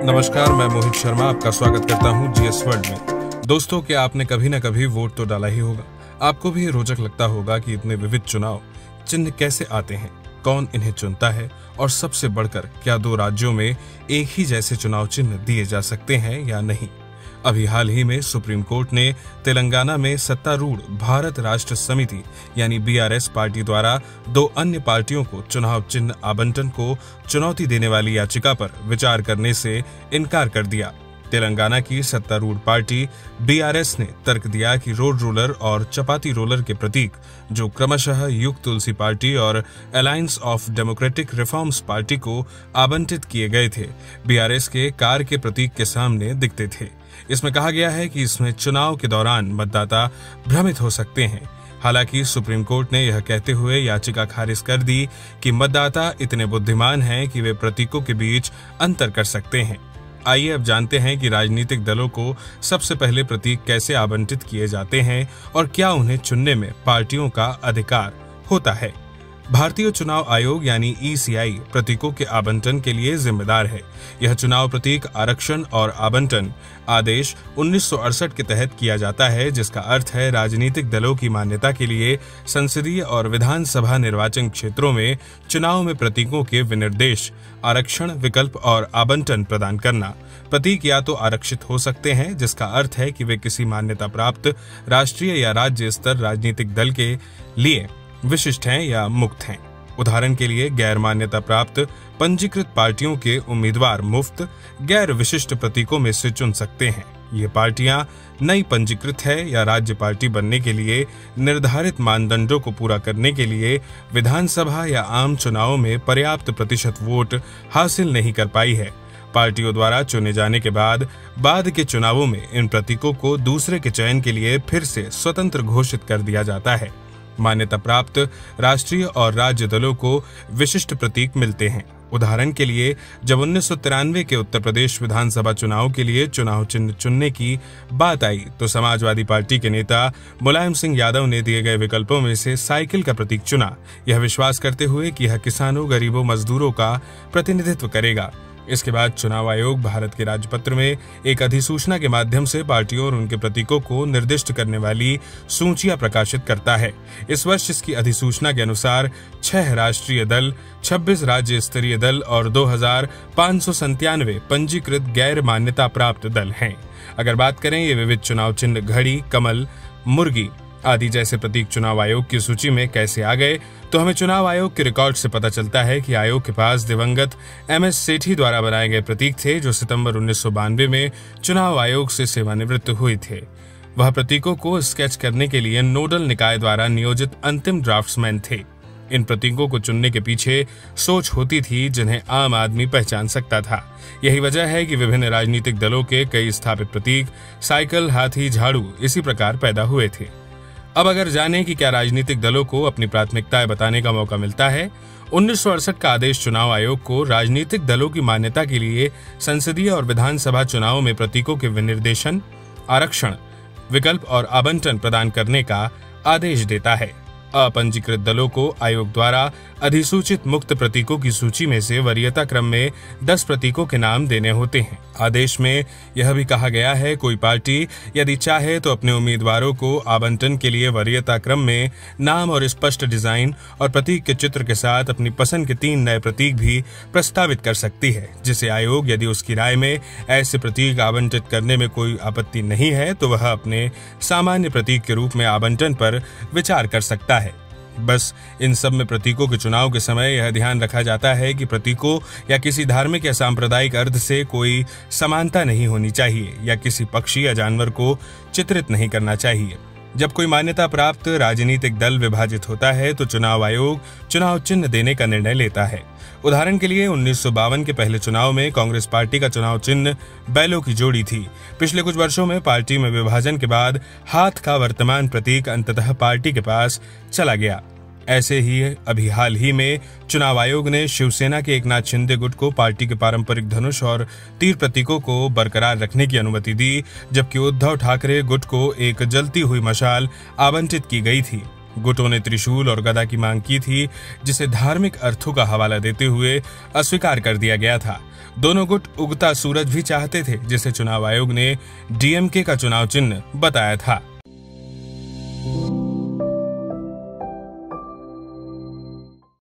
नमस्कार, मैं मोहित शर्मा आपका स्वागत करता हूं जीएस वर्ल्ड में। दोस्तों, क्या आपने कभी न कभी वोट तो डाला ही होगा। आपको भी रोचक लगता होगा कि इतने विविध चुनाव चिन्ह कैसे आते हैं, कौन इन्हें चुनता है और सबसे बढ़कर क्या दो राज्यों में एक ही जैसे चुनाव चिन्ह दिए जा सकते हैं या नहीं। अभी हाल ही में सुप्रीम कोर्ट ने तेलंगाना में सत्तारूढ़ भारत राष्ट्र समिति यानी बीआरएस पार्टी द्वारा दो अन्य पार्टियों को चुनाव चिन्ह आवंटन को चुनौती देने वाली याचिका पर विचार करने से इनकार कर दिया। तेलंगाना की सत्तारूढ़ पार्टी बीआरएस ने तर्क दिया कि रोड रोलर और चपाती रोलर के प्रतीक, जो क्रमशः युग तुलसी पार्टी और alliance of democratic reforms party को आवंटित किए गए थे, बीआरएस के कार के प्रतीक के सामने दिखते थे। इसमें कहा गया है कि इसमें चुनाव के दौरान मतदाता भ्रमित हो सकते हैं। हालांकि सुप्रीम कोर्ट ने यह कहते हुए याचिका खारिज कर दी कि मतदाता इतने बुद्धिमान हैं कि वे प्रतीकों के बीच अंतर कर सकते हैं। आइए अब जानते हैं कि राजनीतिक दलों को सबसे पहले प्रतीक कैसे आवंटित किए जाते हैं और क्या उन्हें चुनने में पार्टियों का अधिकार होता है। भारतीय चुनाव आयोग यानी ईसीआई प्रतीकों के आवंटन के लिए जिम्मेदार है। यह चुनाव प्रतीक आरक्षण और आवंटन आदेश 1968 के तहत किया जाता है, जिसका अर्थ है राजनीतिक दलों की मान्यता के लिए संसदीय और विधानसभा निर्वाचन क्षेत्रों में चुनाव में प्रतीकों के विनिर्देश, आरक्षण, विकल्प और आवंटन प्रदान करना। प्रतीक या तो आरक्षित हो सकते हैं, जिसका अर्थ है कि वे किसी मान्यता प्राप्त राष्ट्रीय या राज्य स्तर राजनीतिक दल के लिए विशिष्ट हैं या मुक्त हैं। उदाहरण के लिए गैर मान्यता प्राप्त पंजीकृत पार्टियों के उम्मीदवार मुफ्त गैर विशिष्ट प्रतीकों में से चुन सकते हैं। ये पार्टियां नई पंजीकृत है या राज्य पार्टी बनने के लिए निर्धारित मानदंडों को पूरा करने के लिए विधानसभा या आम चुनावों में पर्याप्त प्रतिशत वोट हासिल नहीं कर पाई है। पार्टियों द्वारा चुने जाने के बाद के चुनावों में इन प्रतीकों को दूसरे के चयन के लिए फिर से स्वतंत्र घोषित कर दिया जाता है। मान्यता प्राप्त राष्ट्रीय और राज्य दलों को विशिष्ट प्रतीक मिलते हैं। उदाहरण के लिए जब 1993 के उत्तर प्रदेश विधानसभा चुनाव के लिए चुनाव चिन्ह चुनने की बात आई तो समाजवादी पार्टी के नेता मुलायम सिंह यादव ने दिए गए विकल्पों में से साइकिल का प्रतीक चुना, यह विश्वास करते हुए कि यह किसानों, गरीबों, मजदूरों का प्रतिनिधित्व करेगा। इसके बाद चुनाव आयोग भारत के राजपत्र में एक अधिसूचना के माध्यम से पार्टियों और उनके प्रतीकों को निर्दिष्ट करने वाली सूचियां प्रकाशित करता है। इस वर्ष इसकी अधिसूचना के अनुसार 6 राष्ट्रीय दल, 26 राज्य स्तरीय दल और 2597 पंजीकृत गैर मान्यता प्राप्त दल हैं। अगर बात करें ये विविध चुनाव चिन्ह घड़ी, कमल, मुर्गी आदि जैसे प्रतीक चुनाव आयोग की सूची में कैसे आ गए, तो हमें चुनाव आयोग के रिकॉर्ड से पता चलता है कि आयोग के पास दिवंगत एमएस सेठी द्वारा बनाए गए प्रतीक थे, जो सितंबर 1992 में चुनाव आयोग से सेवानिवृत्त हुए थे। वह प्रतीकों को स्केच करने के लिए नोडल निकाय द्वारा नियोजित अंतिम ड्राफ्ट्समैन थे। इन प्रतीकों को चुनने के पीछे सोच होती थी जिन्हें आम आदमी पहचान सकता था। यही वजह है कि विभिन्न राजनीतिक दलों के कई स्थापित प्रतीक साइकिल, हाथी, झाड़ू इसी प्रकार पैदा हुए थे। अब अगर जानें कि क्या राजनीतिक दलों को अपनी प्राथमिकताएं बताने का मौका मिलता है। 1968 का आदेश चुनाव आयोग को राजनीतिक दलों की मान्यता के लिए संसदीय और विधानसभा चुनावों में प्रतीकों के विनिर्देशन, आरक्षण, विकल्प और आवंटन प्रदान करने का आदेश देता है। अपंजीकृत दलों को आयोग द्वारा अधिसूचित मुक्त प्रतीकों की सूची में से वरीयता क्रम में 10 प्रतीकों के नाम देने होते हैं। आदेश में यह भी कहा गया है, कोई पार्टी यदि चाहे तो अपने उम्मीदवारों को आवंटन के लिए वरीयता क्रम में नाम और स्पष्ट डिजाइन और प्रतीक के चित्र के साथ अपनी पसंद के 3 नए प्रतीक भी प्रस्तावित कर सकती है, जिसे आयोग यदि उसकी राय में ऐसे प्रतीक आवंटित करने में कोई आपत्ति नहीं है तो वह अपने सामान्य प्रतीक के रूप में आवंटन पर विचार कर सकता है। बस इन सब में प्रतीकों के चुनाव के समय यह ध्यान रखा जाता है कि प्रतीकों या किसी धार्मिक या सांप्रदायिक अर्थ से कोई समानता नहीं होनी चाहिए या किसी पक्षी या जानवर को चित्रित नहीं करना चाहिए। जब कोई मान्यता प्राप्त राजनीतिक दल विभाजित होता है तो चुनाव आयोग चुनाव चिन्ह देने का निर्णय लेता है। उदाहरण के लिए 1952 के पहले चुनाव में कांग्रेस पार्टी का चुनाव चिन्ह बैलों की जोड़ी थी। पिछले कुछ वर्षों में पार्टी में विभाजन के बाद हाथ का वर्तमान प्रतीक अंततः पार्टी के पास चला गया। ऐसे ही अभी हाल ही में चुनाव आयोग ने शिवसेना के एकनाथ शिंदे गुट को पार्टी के पारंपरिक धनुष और तीर प्रतीकों को बरकरार रखने की अनुमति दी, जबकि उद्धव ठाकरे गुट को एक जलती हुई मशाल आवंटित की गई थी। गुटों ने त्रिशूल और गदा की मांग की थी, जिसे धार्मिक अर्थों का हवाला देते हुए अस्वीकार कर दिया गया था। दोनों गुट उगता सूरज भी चाहते थे, जिसे चुनाव आयोग ने डीएमके का चुनाव चिन्ह बताया था।